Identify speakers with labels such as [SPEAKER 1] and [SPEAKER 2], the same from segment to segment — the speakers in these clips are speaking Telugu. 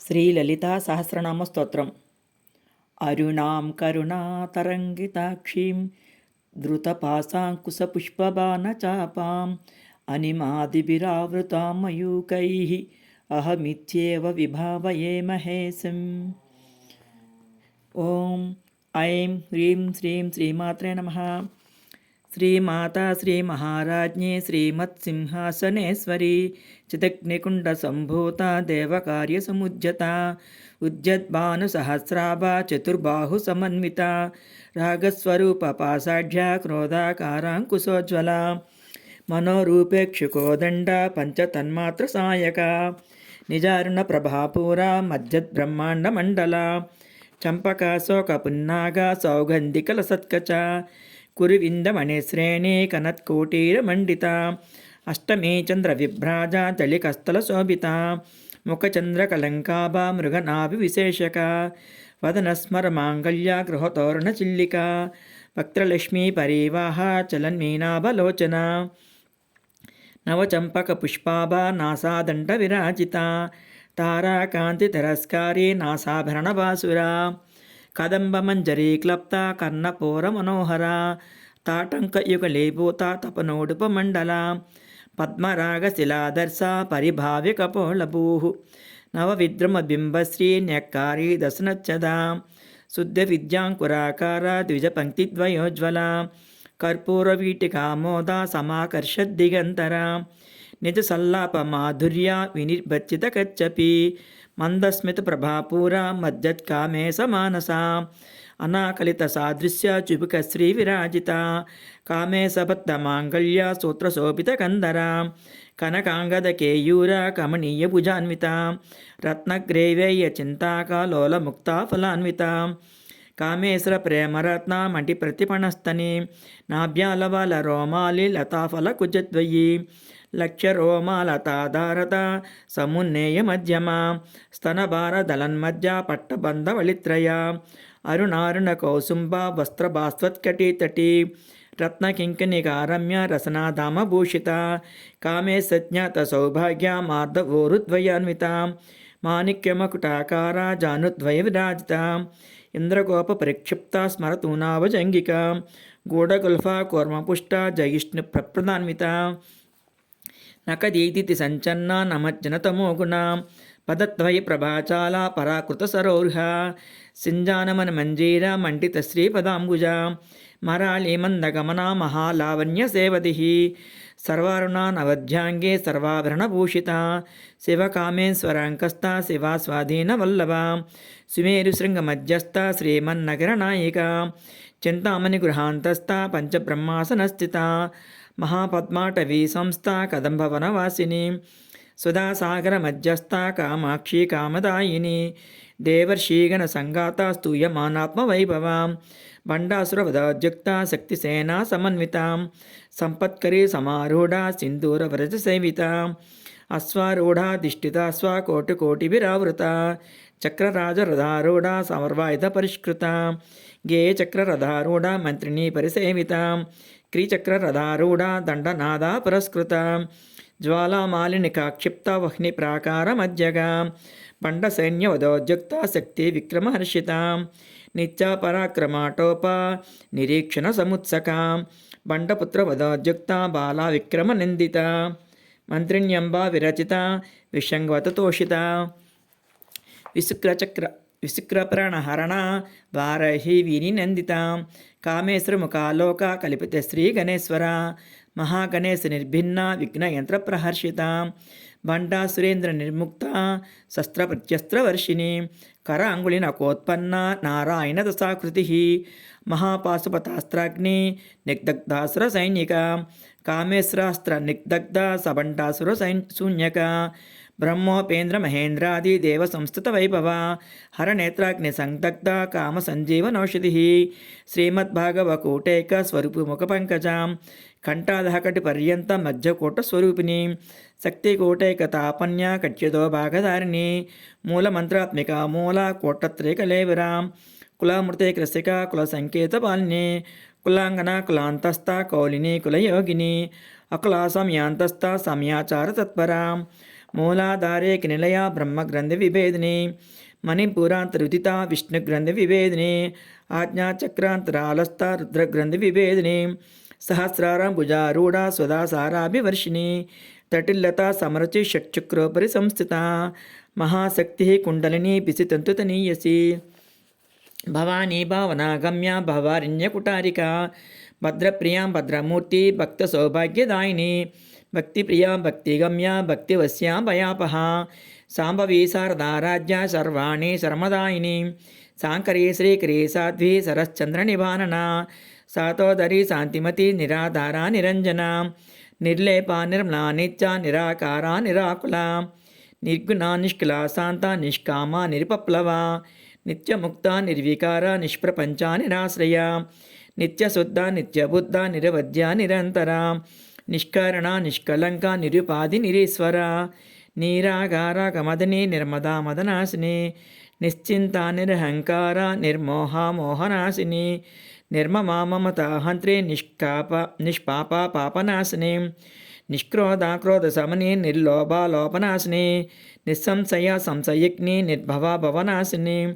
[SPEAKER 1] శ్రీలలితా సహస్రనామ స్తోత్రం. అరుణాం కరుణాతరంగితాక్షీం ధృతపాశాంకుశపుష్పబాణచాపాం అనిమాదిభిరావృతాం మయూకైః అహమిత్యేవ విభావయే మహేశం. ఓం ఐం హ్రీం శ్రీం శ్రీమాత్రే నమః. శ్రీమాతా శ్రీమహారాజ్ఞే శ్రీమత్సింహాసనేశ్వరీ చితగ్నికుండసంభూత దేవకార్యసముజ్జత ఉజ్జద్భానుసహస్రాభా చతుర్బాహుసమన్విత రాగస్వరూప పాసాఢ్య క్రోధాకారాంకుశోజ్వల మనోరూపేక్షుకోదండ పంచతన్మాత్ర సాయక నిజారుణ ప్రభాపూర మధ్యద్బ్రహ్మాండమండల చంపకాశోక పున్నాగ సౌగంధికల సత్కచ కురువిందమణిశ్రేణి కనత్కోటీరమండిత అష్టమే చంద్రవిభ్రాజ చలికస్థలశోభిత ముఖచంద్రకలంకాభా మృగనాభివిశేషక వదనస్మరమాంగళ్య గృహతోరణచిల్లిక వక్త్రలక్ష్మీ పరీవాహ చలన్మీనాభలోచన నవచంపకపుష్పాభా నాసాదండ విరాజిత తారాకాంతి తిరస్కారీ నాసాభరణభాసురా కదంబమంజరీ క్లప్త కర్ణపూర మనోహర తాటంకయుగలీభూత తపనోడుపమండల పద్మరాగశిలాదర్శ పరిభావ్య కపోళభూ నవవిద్రుమబింబశ్రీ న్యక్కారీ దశనచ్చద శుద్ధ విద్యాంకురాకార ద్విజపంక్తిద్వయోజ్వల కర్పూరవీటికామోద సమాకర్షద్దిగంతర నిజ సల్లాప మాధుర్య వినిర్భచ్చిత కచ్చపి మందస్మిత ప్రభాపూర మజ్జత్కామే సమానస అనాకలిత సాదృశ్య చుబుక శ్రీ విరాజిత కామే సబద్ధ మాంగళ్య సూత్రశోభిత కందర కనకాంగద కేయూర కమనీయ భుజాన్విత రత్నగ్రేవేయ చింతాకలోల ముక్తా ఫలాన్విత కామేశ్వర ప్రేమరత్న మంటి ప్రతిపణస్తని నాభ్యాలవల రోమాలి లతాఫల కుజద్వయి లక్ష్యరోమాలతాధారత సమున్నేయ మధ్యమ స్తనభారదలన్మధ్య పట్టబంధవళిత్రయ అరుణారుణ కౌసుంభ వస్త్రభాస్వత్కటీతటీ రత్నకింకణికారమ్య రసనాధామభూషిత కామే సజ్ఞాత సౌభాగ్య మార్ధవోరుద్వయాన్విత మాణిక్యమకుటాకార జానుద్వయ విరాజిత ఇంద్రగోప పరిక్షిప్త స్మరతూనావజంగిక గూఢగుల్ఫ కూర్మపుష్ట జయిష్ణు ప్రప్రదాన్విత నకదీదితి సంచన్న నమజ్జనతమోగుణ పదద్వయ ప్రభాచాల పరాకృత సరోర్హ సింజానమన మంజీర మండిత శ్రీపదాంబుజ మరాళీ మందగమన మహాలావణ్య సేవతి సర్వారుణ నవధ్యాంగే సర్వాభరణభూషిత శివకామేశ్వరాంకస్థ శివాస్వాధీన వల్లభ సుమేరు శృంగమధ్యస్థ శ్రీమన్నగరనాయిక చింతామణి గృహాంతస్థ పంచబ్రహ్మాసనస్థిత మహాపద్మాటవీ సంస్థ కదంబవనవాసిని సుధాసాగర మధ్యస్థ కామాక్షి కామదాయిని దేవర్షీగణ సంగాత స్తూయమానాత్మవైభవ బండాసురవదోద్యుక్త శక్తిసేనా సమన్విత సంపత్కరీ సమారూఢ సింధూరవ్రజ సేవిత అశ్వారూఢాధిష్ఠిత స్వకోటికోటిభిరావృత చక్రరాజరథారూఢ సమర్వాయుధ పరిష్కృత గేయచక్రరథారూఢ మంత్రిణీ పరిసేవిత క్రీచక్రరథారూఢ దండనాదా పురస్కృత జ్వాలామాలినికాక్షిప్త వహ్ని ప్రాకార మధ్యగ బండసైన్యవదోద్యుక్త శక్తి విక్రమహర్షిత నిత్య పరాక్రమాటోప నిరీక్షణ సముత్సక బండపుత్రవదోద్యుక్త బాలా విక్రమ నిందిత మంత్రిణ్యంబా విరచిత విషంగవతతోషిత విశుక్రప్రాణహరణ వారహి వినినందిత కామేశ్వరముఖాలోక కల్పిత శ్రీ గణేశ్వర మహాగణేశ నిర్భిన్న విఘ్నయంత్ర ప్రహర్షిత బండా సురేంద్ర నిర్ముక్త శస్త్రప్రత్యస్త్రవర్షిణి కరాంగుళి నకోత్పన్న నారాయణ దశాకృతి మహాపాశుపతాస్త్రాగ్ని నిగ్ధగ్ధాసుర సైనిక కామేశ్వరాస్త్ర నిగ్ధగ్ధ సబండాసుర శూన్యక బ్రహ్మోపేంద్ర మహేంద్రాది దేవ సంస్థిత వైభవ హరనేత్రాగ్ని సందగ్ధ కామ సంజీవనౌషధి శ్రీమద్భాగవకూటైక స్వరూపముఖ పంకజ కంఠాదహకటి పర్యంత మధ్యకూట స్వరూపిణి శక్తికూటైక తాపన్య కట్యదో భాగధారిణి మూలమంత్రాత్మిక మూల కోటత్రేకలేవిర కులామృతైకరసిక కుల సంకేత పాలిని కులాంగన కులాంతస్థ కౌలిని కులయోగిని అకులా సమయాంతస్థ సమయాచార తత్పర మూలాధారేకి నిలయ బ్రహ్మగ్రంథ విభేదిని మణిపూరాంతరుదిత విష్ణుగ్రంథ విభేదిని ఆజ్ఞాచక్రాంతరాలస్థ రుద్రగ్రంథ విభేదిని సహస్రారం భుజారూఢ స్వదాసారాభివర్షిణి తటిల్లత సమరచి షట్చక్రోపరి సంస్థిత మహాశక్తి కుండలిని పిసితంతుతనీయసి భవానీ భావనాగమ్య భవారణ్యకుటారిక భద్రప్రియాం భద్రమూర్తి భక్త సౌభాగ్యదాయిని భక్తిప్రియా భక్తిగమ్య భక్తివశ్యాం భయాపహ సాంబవీ శారదారాజ్య సర్వాణి శర్మదాయిని సాంకరీ శ్రీకరీ సాధ్వి సరశ్చంద్ర నివారణ సాతోదరి శాంతిమతి నిరాధార నిరంజన నిర్లేప నిర్మలా నిత్య నిరాకార నిరాకుల నిర్గుణ నిష్కల శాంత నిష్కామ నిరుపప్లవ నిత్యముక్త నిర్వికార నిష్ప్రపంచ నిరాశ్రయ నిత్యశుద్ధ నిత్యబుద్ధ నిరవధ్య నిరంతర నిష్కరణ నిష్కలంక నిరుపాధి నిరీశ్వర నీరాగార కమదని నిర్మదా మదనాశిని నిశ్చింత నిరహంకార నిర్మోహ మోహనాశిని నిర్మమా మమతాహంత్రి నిష్పాప పాపనాశిని నిష్క్రోధ క్రోధ సమని నిర్లోభ లోపనాశిని నిస్సంశయ సంశయజ్ఞి నిర్భవ భవనాశిని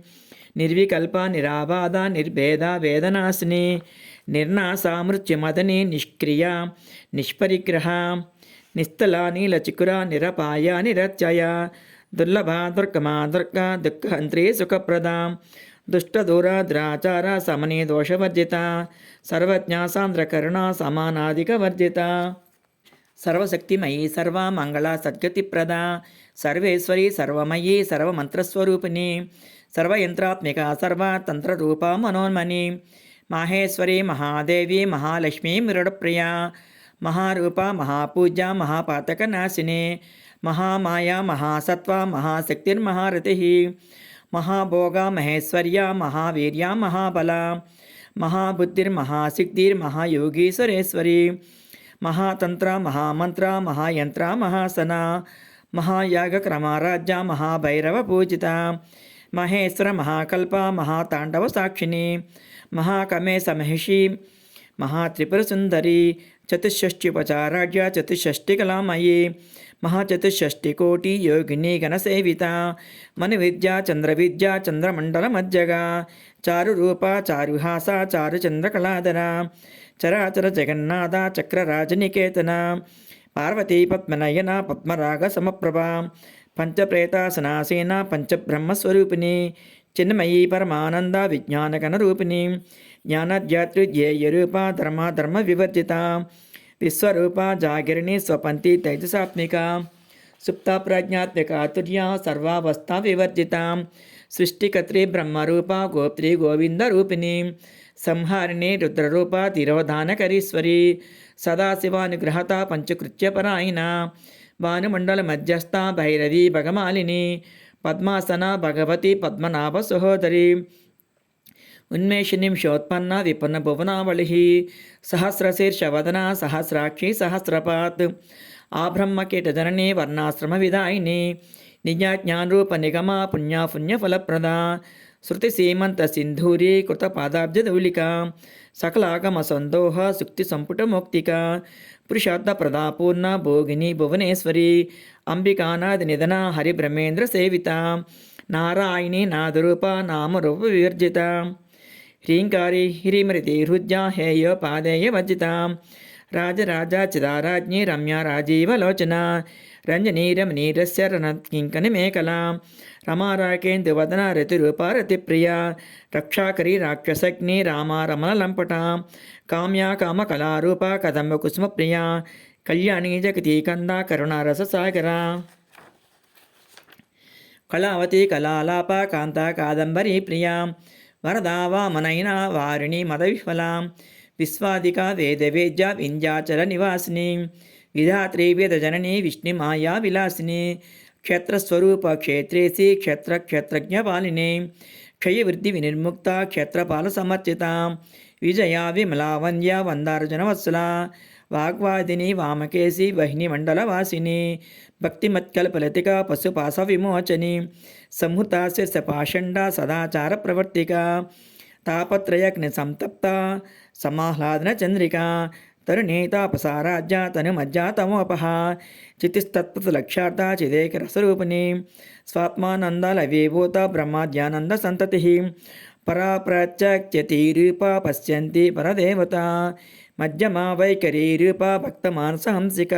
[SPEAKER 1] నిర్వికల్ప నిరాబాధ నిర్భేద వేదనాశిని నిర్నాశ మృత్యుమదని నిష్క్రియ నిష్పరిగ్రహ నిస్థల నీలచికుర నిరపాయ నిరత్యయ దుర్లభ దుర్గమా దుర్గ దుఃఖహంత్రి సుఖప్రద దుష్టదూరాద్రాచార సమని దోషవర్జిత సర్వజ్ఞ సాంద్రకరుణ సమానాధికవర్జిత సర్వశక్తిమయీ సర్వమంగళ సద్గతిప్రద సర్వేశ్వరి సర్వమయీ సర్వమంత్రస్వరూపిణి సర్వయంత్రాత్మిక సర్వతంత్రరూప మనోన్మణి మాహేశ్వరి మహాదేవి మహాలక్ష్మీ మృడప్రియ మహారూప మహాపూజ్య మహాపాతకనాశిని మహామాయా మహాసత్వ మహాశక్తిర్మహారతి మహాభోగ మహేశ్వర్య మహావీర్య మహాబల మహాబుద్ధిర్మహాసిద్ధిర్మహాయోగీశ్వరేశ్వరి మహాతంత్ర మహామంత్ర మహాయంత్ర మహాసన మహాయాగక్రమారాజ్య మహాభైరవ పూజిత మహేశ్వర మహాకల్ప మహాతాండవ సాక్షిని మహాకమేశ మహిషి మహాత్రిపురసుందరి చతుషష్ట్యుపచారాజ్య చతుషష్టికలామయీ మహాచతుషష్టికోటి యోగిని గణసేవిత మన విద్య చంద్రవిద్య చంద్రమండల మధ్యగా చారురూప చారుహాస చారుచంద్రకళాధర చరాచర జగన్నాథ చక్రరాజనికేతన పార్వతీ పద్మనయన పద్మరాగ సమప్రభ పంచప్రేతాసనాసీన పంచబ్రహ్మస్వరూపిణి చిన్మయీ పరమానంద విజ్ఞానగణరూపిణి జ్ఞానధ్యాతృధ్యేయరూప ధర్మ వివర్జిత విశ్వరూప జాగిరిణి స్వపంతి తైజసాత్మిక సుప్త ప్రజ్ఞాత్మిక తుర్య సర్వావస్థ వివర్జిత సృష్టికర్త్రి బ్రహ్మరూప గోప్త్రి గోవిందరూపిణి సంహారిణి రుద్రరూప తిరోధానకరీశ్వరి సదాశివానుగ్రహత పంచకృత్యపరాయణ భానుమండల మధ్యస్థ భైరవి భగమాలిని పద్మాసన భగవతి పద్మనాభ సహోదరి ఉన్మేషినింశోత్పన్న విపన్న భువనావళి సహస్రశీర్షవదన సహస్రాక్షి సహస్రపాత్ ఆబ్రహ్మకీటజనని వర్ణాశ్రమ విదాయిని నిజ్ఞాజ్ఞానరూప నిగమ పుణ్యఫలప్రద శృతిసీమంత సింధూరీ కృతపాదాబ్జదౌలిక సకలాగమ సందోహ సుక్తి సంపుట మౌక్తిక పురుషార్థప్రదా పూర్ణ భోగిని భువనేశ్వరి అంబికానాది నిధన హరిబ్రహ్మేంద్ర సేవిత నారాయణి నాదరూప నామరూప వివర్జిత హ్రీంకారి హ్రీమృతి హృద్యా హేయ పాదేయ వర్జిత రాజరాజాచిదారాజ్ఞి రమ్య రాజీవలోచన రంజనీ రమణీరస్య రణకింకని మేకల రమారాకేందువదన రతిరూప రతిప్రియ రక్షాకరి రాక్షసగ్ని రామారమణలంపట కామ్యా కామకళారూప కదంబ కుసుమప్రియ కళ్యాణి జగతి కంద కరుణారససాగర కళావతి కళాలాప కాంత కాదంబరీ ప్రియ వరదా వామనైన వారిణి మదవిఫల విశ్వాదిక వేదవేద్య వింధ్యాచల నివాసిని విధాత్రి వేదజనని విష్ణుమాయా విలాసిని క్షేత్రస్వరూప క్షేత్రేసి క్షేత్రజ్ఞపాలిని క్షయవృద్ధి వినిర్ముక్త క్షేత్రపాల సమర్చిత విజయ విమలావన్య వందార్జునవత్సల వాగ్వాదిని వామకేసి వహిని మండలవాసిని భక్తిమత్కల్పలతిక పశుపాస విమోచని సంహృత శిర్షపాషండ సదాచార ప్రవర్తిక తాపత్రయగ్ని సంతప్త సమాహ్లాదన చంద్రిక తరుణే తాపసారాజ్య తనుమజ్జా తమోపహ చితిస్తత్పథలక్ష్యార్థ చిదేకరసరూపిణి స్వాత్మానందాలవేభూత బ్రహ్మాద్యానంద సంతతి పరా ప్రత్యక్ష్యతి రూప పశ్యంతి పరదేవత మధ్యమా వైఖరి రూప భక్తమానసహంసిక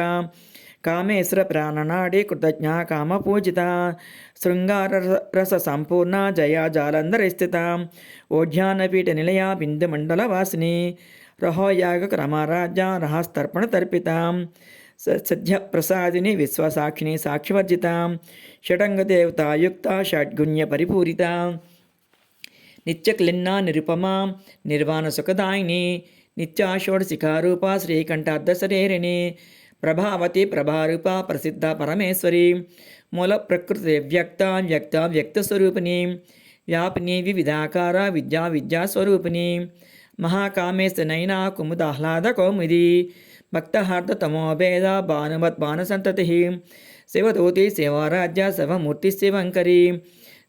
[SPEAKER 1] కామేశ్వర ప్రాణనాడి కృతజ్ఞ కామపూజిత శృంగారరస సంపూర్ణ జయా జాలంధర స్థిత ఓఢ్యానపీఠ నిలయ బిందుమండలవాసిని రహోయాగ క్రమరాజ్య రహస్తర్పణ తర్పిత సద్య ప్రసాదిని విశ్వసాక్షిని సాక్షివర్జిత షడంగదేవతాయుక్త షడ్గుణ్య పరిపూరిత నిత్యక్లిన్నా నిరుపమా నిర్వాణ సుఖదాయిని నిత్యాషోడశిఖారూప శ్రీకంఠార్ధశరీరిణి ప్రభావతి ప్రభారూప ప్రసిద్ధ పరమేశ్వరి మూల ప్రకృతి వ్యక్త వ్యక్త వ్యక్తస్వరూపిణి వ్యాపిని వివిధాకార విద్యాస్వరూపిణి మహాకామేశనైనా కుముదాహ్లాద కౌముది భక్తహార్దతమోభేద భానుమద్భానుసంతతి శివదూతి శివరాజ్య శివమూర్తి శివంకరి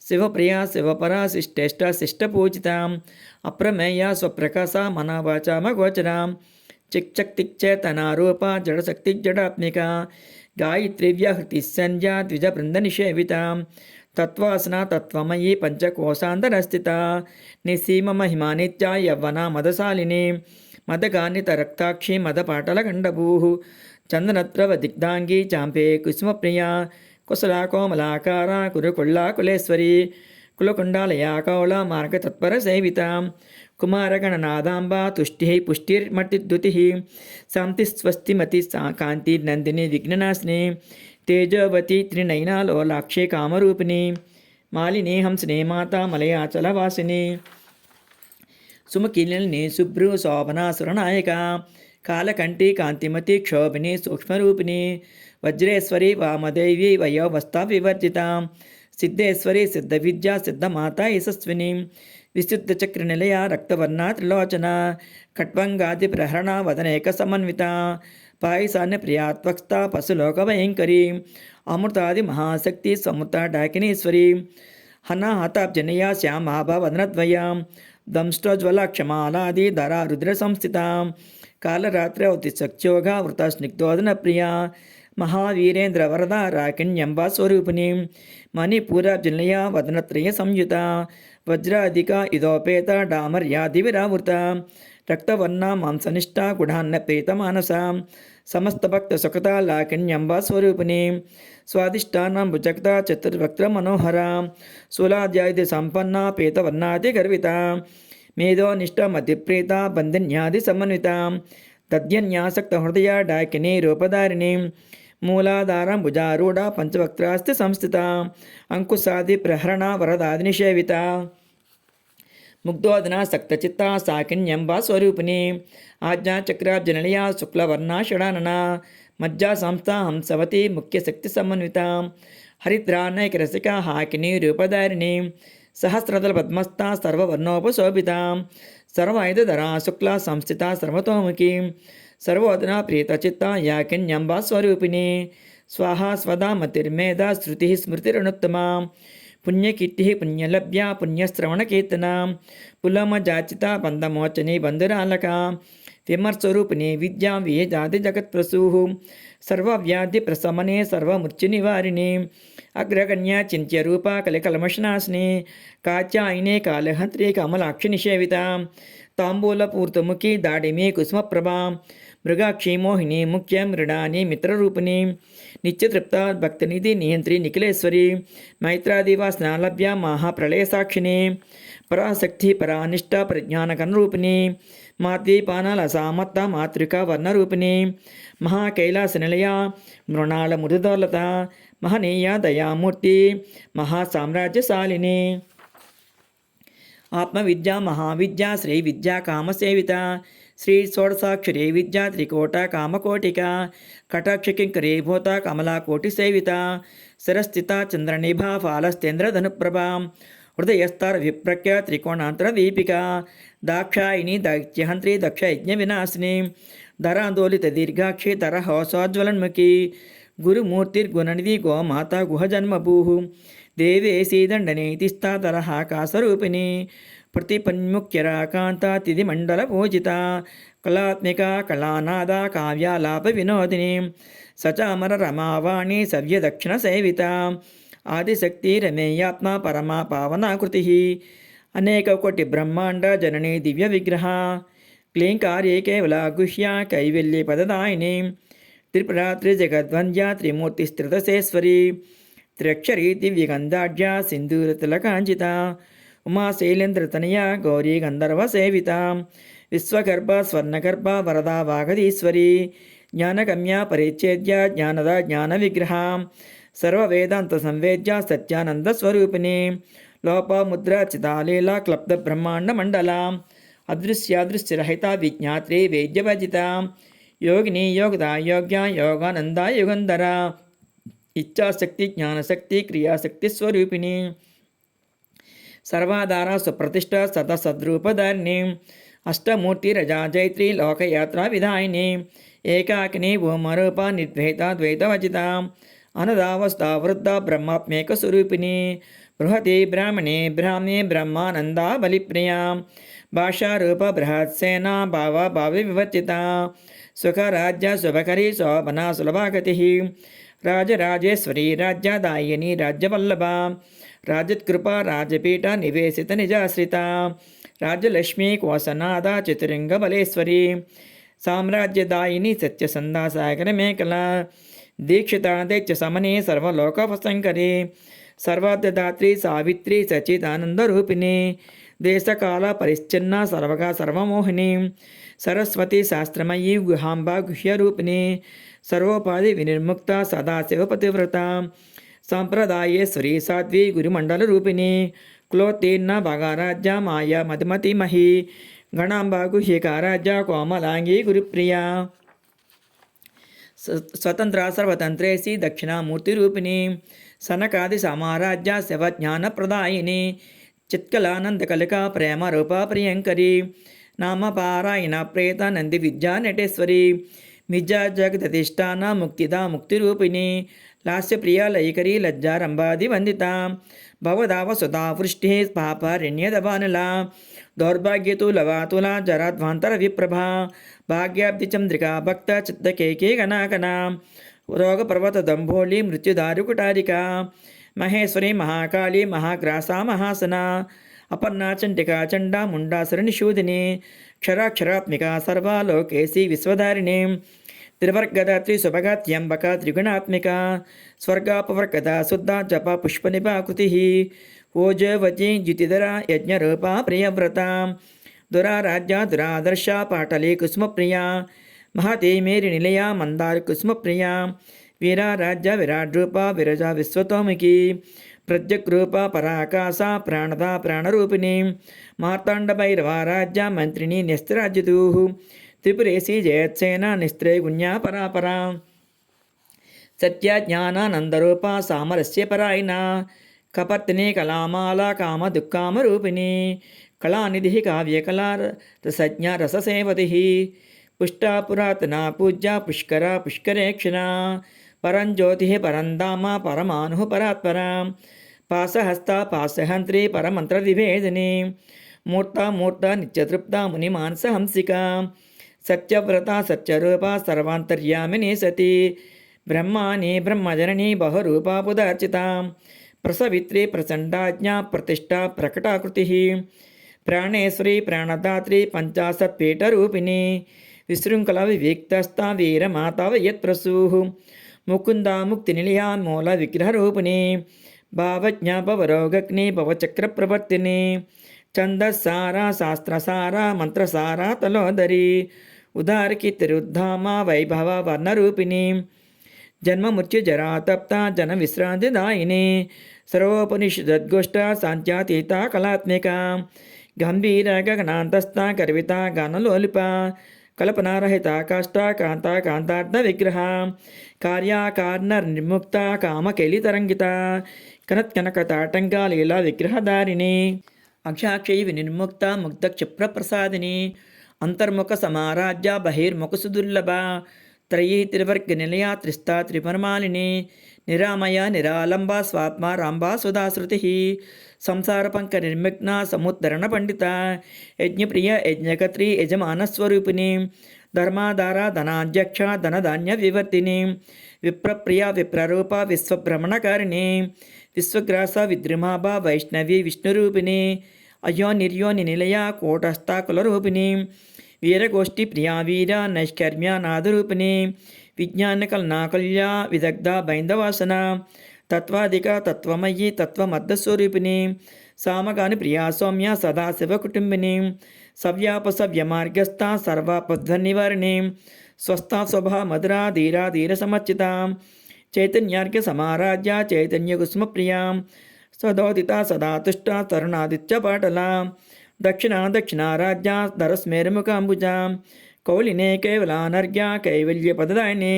[SPEAKER 1] శివప్రియ శివపరా శిష్టేష్ట శిష్టపూజిత అప్రమేయ స్వప్రకాశ మనవాచామగోచర చిక్చక్తిక్చేతనారూప జడశక్తి జడాత్మిక గాయత్రి వ్యాహృతి సంధ్యా ద్విజబృంద నిషేవిత తత్వాసన తత్వమయీ పంచకోశాంతరస్థిత నిసీమ మహిమా నిత్య యవ్వన మదశాలిని మదగానిత రక్తాక్షి మదపాటల గండభూ చందనత్రవ దిగ్ధాంగి చాంపే కుసుమప్రియ కుశలా కోమలాకార కురుకుళ్ళా కులేశ్వరి కులకుండాలయా కౌళ మార్గతత్పర సేవిత కుమారగణనాదాంబ తుష్టి పుష్టిర్మతిద్యుతి శాంతి స్వస్తిమతి కాంతి నందిని విఘ్ననాశిని తేజవతి త్రినయనాలోలాక్షి కామరూపిణి మాలిని హంసిని మాత మలయాచలవాసిని సుమకిలిని శుభ్రు శోభనా సురనాయక కాలకంఠి కాంతిమతి క్షోభిని సూక్ష్మరూపిణి వజ్రేశ్వరి వామదేవి వయోవస్థా వివర్జిత సిద్ధేశ్వరి సిద్ధ విద్యా సిద్ధమాత యశస్విని విశుద్ధ చక్ర నిలయ రక్తవర్ణ త్రిలోచన ఖట్వంగాది ప్రహరణ వదనేక సమన్విత పాయసాన్య ప్రియాత్వక్త పశులోక భయంకరి అమృతాది మహాశక్తి సముత డాకినీశ్వరి హనాహతాబ్జనయ శ్యామాభవదనద్వయ దంష్టోజ్వల క్షమాలాది ధరా రుద్ర సంస్థిత కాలరాత్రవతి సత్యోగ వృత స్నిగ్ధోదన ప్రియ మహావీరేంద్ర వరద రాకిణ్యంబ స్వరూపిణి మణిపూరాబ్జనయ వదనత్రయ సంయుత వజ్రాధిక ఇదోపేత డామర్యాదివిరావృత రక్తవర్ణ మాంసనిష్ట గుఢాన్న ప్రీత మానస సమస్త భక్త సుఖత లాకిణ్యంబ స్వరూపిణి స్వాదిష్టానం భుజక్త చతుర్వక్త్ర మనోహర శూలాద్యాది సంపన్న పీతవర్ణాది గర్విత మేధో నిష్ట మధ్యప్రీత బంధన్యాది సమన్విత తద్యన్యాసక్త హృదయ డాకిని రూపధారిణి మూలాధారం భుజారూఢ పంచవక్త్రాస్తి సంస్థిత అంకుశాది ప్రహరణ వరదాది నిషేవిత ముగ్ధోదన సక్తచిత్త సాకిన్యంబ స్వరూపిణి ఆజ్ఞాచక్రాబ్జనలయ శుక్లవర్ణ షడానన మజ్జా సంస్థ హంసవతి ముఖ్యశక్తి సమన్విత హరిద్రానైకరసిక హాకిని రూపధారిణి సహస్రదల పద్మస్థ సర్వవర్ణోపశోభిత సర్వాయుధరా శుక్ల సంస్థిత సర్వతోముఖి సర్వోదన ప్రీతచిత్త యాకిన్యంబ స్వరూపిణి స్వాహా స్వదా మతిర్మేధ శృతి స్మృతిరనుత్తమ పుణ్యకీర్తి పుణ్యలభ్య పుణ్యశ్రవణకీర్తన పులమజాచిత బంధమోచని బంధురాలక విమర్స్వరూపిణి విద్యా వియజాతి జగత్ప్రసూ సర్వవ్యాధి ప్రశమనే సర్వమృత్యు నివారిణి అగ్రగణ్య చింత్యరూప కలికల్మషనాశిని కాత్యాయినే కాళహంత్రి కమలాక్షి నిషేవిత తాంబూలపూర్తముఖి దాడిమి కుసుమప్రభా మృగాక్షి మోహిని ముఖ్య మృడాని మిత్రరూపిణి నిత్యతృప్త భక్తనిధి నియంత్రి నిఖిలేశ్వరి మైత్రాదివాసనాలభ్య మహాప్రళయ సాక్షిని పరాశక్తి పరానిష్ట ప్రజ్ఞానకనరూపిణి మాద్వీపానాల సామత్త మాతృక వర్ణరూపిణి మహాకైలాసనిలయ మృణాళ మృదుదోలత మహనీయ దయామూర్తి మహాసామ్రాజ్యశాలిని ఆత్మవిద్యా మహావిద్యా శ్రీ విద్యా కామసేవిత శ్రీ షోడసాక్షరీ విద్యా త్రికోట కామకోటిక కటాక్షకింకరీ భూత కమలాకోటి సేవిత శిరస్థిత చంద్రనిభా ఫాలస్తేంద్రధనుప్రభా హృదయస్థర విప్రఖ్య త్రికోణాంతర దీపిక దాక్షాయిని దైత్యహంత్రి దక్షయజ్ఞ వినాశిని ధరాందోళిత దీర్ఘాక్షి ధరహోసోజ్వలన్ముఖి గురుమూర్తిర్గుణనిధి గోమాత గుహజన్మభూ దేవేశీ దండనేతిస్తాధరహాకాశరూపిణి ప్రతిపన్ముఖ్యరాకాంత తిథిమండల పూజిత కళాత్మిక కళానాద కావ్యాలాప వినోదిని సచామర రమావాణి సవ్యదక్షిణ సేవిత ఆదిశక్తి రమేయాత్మ పరమా పావనాకృతి అనేక కోటి బ్రహ్మాండ జనని దివ్య విగ్రహ క్లీంకార్యే కేవల గుహ్య కైవల్య పదదాయిని త్రిపురా త్రిజగద్వంద్య త్రిమూర్తిస్త్రిదశేశ్వరి త్ర్యక్షరీ దివ్యగంధాఢ్య సింధూరతిలకాంచిత ఉమాశైలేంద్రతనయ గౌరీ గంధర్వ సేవిత విశ్వగర్భ స్వర్ణగర్భ వరదా వాగదీశ్వరి జ్ఞానగమ్య పరిచ్ఛేద్య జ్ఞానద జ్ఞాన విగ్రహ సర్వవేదాంత సంవేద్య సత్యానంద స్వరూపిణి లోపముద్ర చితాలీల క్లబ్ధ బ్రహ్మాండ మండల అదృశ్యాదృశ్యరహిత విజ్ఞాత్రి వేద్యభజిత యోగిని యోగద యోగ్య యోగానంద యుగంధర ఇచ్ఛాశక్తి జ్ఞానశక్తి క్రియాశక్తి స్వరూపిణి సర్వాధార సుప్రతిష్ట సదసద్రూపధారిణి అష్టమూర్తి రజాజైత్రి లోకయాత్రా విధాయిని ఏకాకిని ఓమరూప నిర్ద్వైత ద్వైతవచిత అనదావస్థా వృద్ధ బ్రహ్మాత్మేక స్వరూపిణి బృహతి బ్రాహ్మణి బ్రాహ్మణి బ్రహ్మానంద బలిప్రియ భాషారూప బృహత్సేన భావ భావి వివర్తిత సుఖరాజ్య శుభకరి శోభన సులభాగతి రాజరాజేశ్వరి రాజ్యదాయిని రాజ్యవల్లభ రాజత్కృపా రాజపీఠ నివేశిత నిజాశ్రిత రాజ్యలక్ష్మీ కోసనాద చతురంగబలేశ్వరి సామ్రాజ్యదాయిని సత్యసందా సాగర మేకల దీక్షిత దైత్య సమని సర్వలోకోపసంకరి సర్వార్థదాత్రి సావిత్రి సచిదానందరూపిణి దేశకాల పరిచ్ఛిన్న సర్వగా సర్వమోహిని సరస్వతి శాస్త్రమయీ గుహాంబ గుహ్యరూపిణి సర్వోపాధి వినిర్ముక్త సదాశివపతివ్రత సాంప్రదాయేశ్వరి సాధ్వి గురుమండల రూపిణి క్లోత్తీర్ణ భాగారాజ్య మాయా మధుమతి మహి గణాంబ గుహ్యకారాజ్య కోమలాంగి గురుప్రియ స్వతంత్ర సర్వతంత్రేసి దక్షిణామూర్తిరూపిణి సనకాది సమారాజ్య శివజ్ఞానప్రదాయిని చిత్కలానందకలిక ప్రేమ రూప ప్రియంకరి నామపారాయణ ప్రేత నంది విద్యా నటేశ్వరి మిజ్జా జగదధిష్టాన ముక్తిదా ముక్తిరూపిణి లాస్యప్రియ లయకరి లజ్జారంభాది వందిత భవదావ సుధా వృష్టి పాపరణ్యదవానుల దౌర్భాగ్యతు లవాతుల జరాధ్వాంతర విప్రభా భాగ్యాబ్ది చంద్రికా భక్త చిత్తకేకే గణాకణ రోగపర్వత దంభోళి మృత్యుదారుకుటారిక మహేశ్వరి మహాకాళి మహాగ్రాసా మహాసన అపర్ణా చండికా చండా ముండాసుర నిషూదిని క్షరాక్షరాత్మిక సర్వాలోకేసి విశ్వధారిణి త్రివర్గద త్రిశుభగ త్ర్యంబక త్రిగుణాత్మిక స్వర్గాపవర్గద శుద్ధ జప పుష్పనిపాకృతి ఓజవతి జ్యుతిధర యజ్ఞరూప ప్రియవ్రత దురారాధ్య దురాదర్శ పాటలి కుసుమప్రియ మహతి మేరి నిలయ మందార కుసుమప్రియ వీరారాజ్య విరాడ్రూప విరజ విశ్వతోముఖి ప్రత్యక్రూప పరాకాశ ప్రాణద ప్రాణరూపిణి మార్తాండ భైరవారాజ్య మంత్రిని నిస్త్రాజ్యతూ త్రిపురేసి జయత్సేన నిస్త్రే గుణ్యా పరాపరా సత్యజ్ఞానానందరూప సామరస్య పరాయణ కపర్తిని కళామాల కామ దుఃఖామరూపిణి కళానిధి కావ్యకళా రసజ్ఞ రససేవతి పుష్టా పురాతన పూజ్య పుష్కర పుష్కరేక్షణ పరంజ్యోతి పరంధామ పరమాను పరాత్పర పాసహస్త పాసహంత్రి పరమంత్ర విభేదిని మూర్త నిత్యతృప్త ముని మానసహంసిక సత్యవ్రత సత్యరూప సర్వాంతర్యామిని సతి బ్రహ్మాని బ్రహ్మజనని బహురూపాపుదార్చిత ప్రసవిత్రి ప్రచండాజ్ఞ ప్రతిష్ఠా ప్రకటాకృతి ప్రాణేశ్వరి ప్రాణదాత్రి పంచాశత్పీఠరూపిణి విశృంఖల వివిక్తస్థా వీరమాతావ యత్ప్రసూ ముకుంద ముక్తినిలయా మూల విగ్రహరూపిణి భావజ్ఞ భవరోగగ్ని భవచక్రప్రవర్తిని ఛందస్సారా శాస్త్రసారా మంత్రసారా తలోదరి ఉదారకీర్తిరుద్ధామ వైభవ వర్ణరూపిణి జన్మమృత్యుజరాతప్త జన విశ్రాంతిదాయిని సర్వోపనిషద్గోష్ఠ సాంత్యాతీత కళాత్మిక గంభీర గగనాంతస్థ గర్విత గానలోలిప కల్పనారహిత కాష్ట కాంత కాంతార్థ విగ్రహ కార్యాకారణ నిర్ముక్త కామకేలితరంగిత కనత్కనకతాటంక లీలా విగ్రహధారిణి అక్షాక్షై వినిర్ముక్త ముగ్ధ క్షిప్రప్రసాదిని అంతర్ముఖ సమారాజ్య బహిర్ముఖ సుదుర్లభ త్రయీ త్రివర్గ నిలయ త్రిస్థా త్రిపరమాలిని నిరామయ నిరాలంబ స్వాత్మ రాంబా సుధాశ్రుతి సంసారపంక నిర్మిగ్న సముద్ధరణ పండిత యజ్ఞప్రియ యజ్ఞకత్రి యజమానస్వరూపిణి ధర్మాధార ధనాధ్యక్ష ధనధాన్య వివర్తిని విప్రప్రియ విప్రరూప విశ్వభ్రమణకారిణి విశ్వగ్రాస విద్రిమాభ వైష్ణవి విష్ణురూపిణి అయ్యో నిర్యోని నిలయ కూటస్థ కులరూపిణి వీరగోష్ఠి ప్రియా వీర నైష్కర్మ్య నాదరూపిణి విజ్ఞాన కల్నాకల్య విదగ్ధ బైందవాసన తత్వాధిక తత్వమయ్యి తత్వమద్దస్వరూపిణి సామగాని ప్రియా సౌమ్య సదాశివ కుటుంబిని సవ్యాపసవ్య మార్గస్థ సర్వాపధ్వనివారిణి స్వస్థ స్వభా మధురా ధీరా ధీర సమర్చిత చైతన్యార్ఘ్య సమారాధ్య చైతన్య కుసుమ ప్రియ సదోదిత సదా తుష్ట తరుణాదిత్య పాటల దక్షిణ దక్షిణారాధ్య ధరస్మేరముఖాంబుజ కౌలినే కేవలానర్ఘ్య కైవల్య పదదాయిని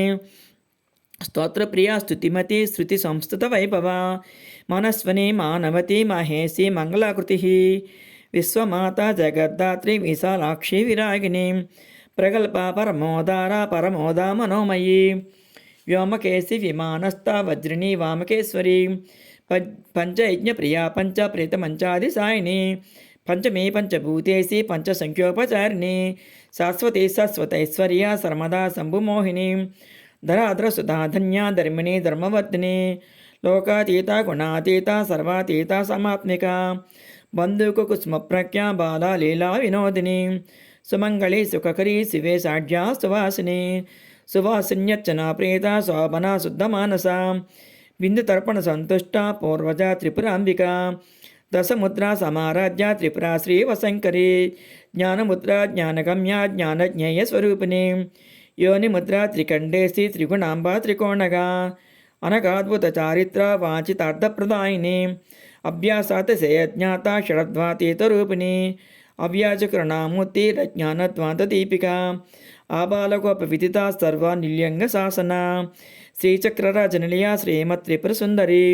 [SPEAKER 1] స్తోత్రప్రియ స్తుతిమతి శృతి సంస్థిత వైభవ మనస్వని మానవతి మహేసి మంగళాకృతి విశ్వమాత జగద్ధాత్రి విశాలాక్షి విరాగిని ప్రగల్భ పరమోదార పరమోదా మనోమయీ వ్యోమకేశి విమానస్థ వజ్రిణి వామకేశ్వరి పంచయజ్ఞ ప్రియా పంచ ప్రీతమంచాది సాయిని పంచమే పంచభూతేసి పంచసంఖ్యోపచారిణి శాశ్వతి శాశ్వతైశ్వర్య సర్మదా శంభుమోహిని ధరాద్ర సుధాధన్య ధర్మిణి ధర్మవర్ధిని లోకాతీత గుణాతీత సర్వాతీత సమాత్మిక బంధుకు కుసుమప్రజ్ఞ బాలా లీలా వినోదిని సుమంగళి సుఖకరి శివే సాఢ్యా సువాసిని సువాసిన్యర్చనా ప్రేత శోభన శుద్ధమానస బిందుతర్పణ సంతుష్ట పూర్వజ త్రిపురాంబిక దశముద్రా సమారాధ్య త్రిపురా శ్రీవశంకరి జ్ఞానముద్ర జ్ఞానగమ్య జ్ఞానజ్ఞేయ స్వరూపిణి యోనిముద్ర త్రికండేసి త్రిగుణాంబ త్రికోణగా అనగాద్భుత చారిత్ర వాంఛితార్థప్రదాయిని అభ్యాసాత్ సేయజ్ఞాత షడద్వాతీతరూపిణి అవ్యాజకృణామూర్తి జ్ఞానద్వాంతదీపిక ఆబాలగోపవిదిత సర్వానిల్యంగ శాసన శ్రీచక్రరాజనిలయ శ్రీమత్రిపుర సుందరి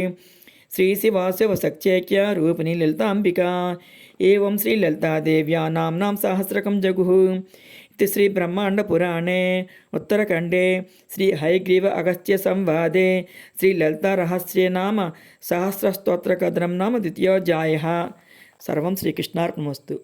[SPEAKER 1] శ్రీ శివాశివ సఖ్యేక్య రూపిణి లలితాంబిక ఏం శ్రీ లలితాదేవ్యా నామ్నాం సహస్రకం జగుః ఇది శ్రీ బ్రహ్మాండపురాణే ఉత్తరఖండే శ్రీ హయగ్రీవ అగస్త్య సంవాదే శ్రీ లలితా రహస్యే నామ సహస్రస్తోత్రకథనం నామ ద్వితీయోధ్యాయః. సర్వం శ్రీకృష్ణార్పణమస్తు.